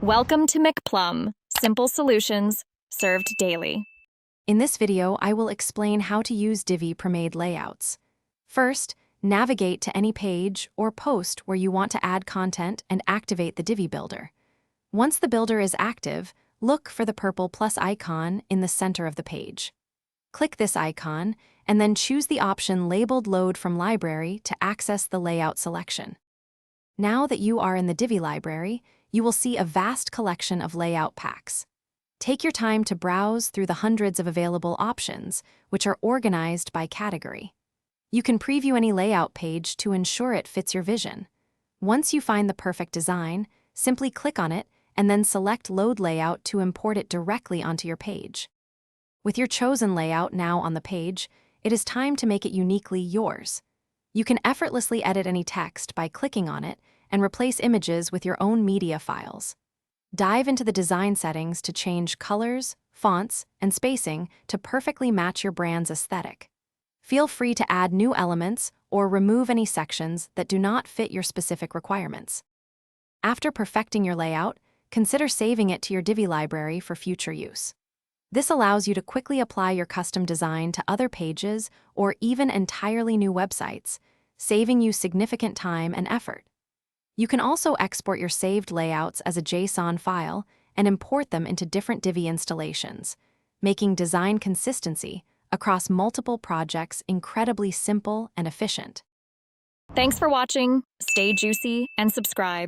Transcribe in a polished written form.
Welcome to McPlum, simple solutions served daily. In this video, I will explain how to use Divi Premade layouts. First, navigate to any page or post where you want to add content and activate the Divi Builder. Once the builder is active, look for the purple plus icon in the center of the page. Click this icon and then choose the option labeled Load from Library to access the layout selection. Now that you are in the Divi library, you will see a vast collection of layout packs. Take your time to browse through the hundreds of available options, which are organized by category. You can preview any layout page to ensure it fits your vision. Once you find the perfect design, simply click on it and then select Load Layout to import it directly onto your page. With your chosen layout now on the page, it is time to make it uniquely yours. You can effortlessly edit any text by clicking on it and replace images with your own media files. Dive into the design settings to change colors, fonts, and spacing to perfectly match your brand's aesthetic. Feel free to add new elements or remove any sections that do not fit your specific requirements. After perfecting your layout, consider saving it to your Divi library for future use. This allows you to quickly apply your custom design to other pages or even entirely new websites, saving you significant time and effort. You can also export your saved layouts as a JSON file and import them into different Divi installations, making design consistency across multiple projects incredibly simple and efficient. Thanks for watching. Stay juicy and subscribe.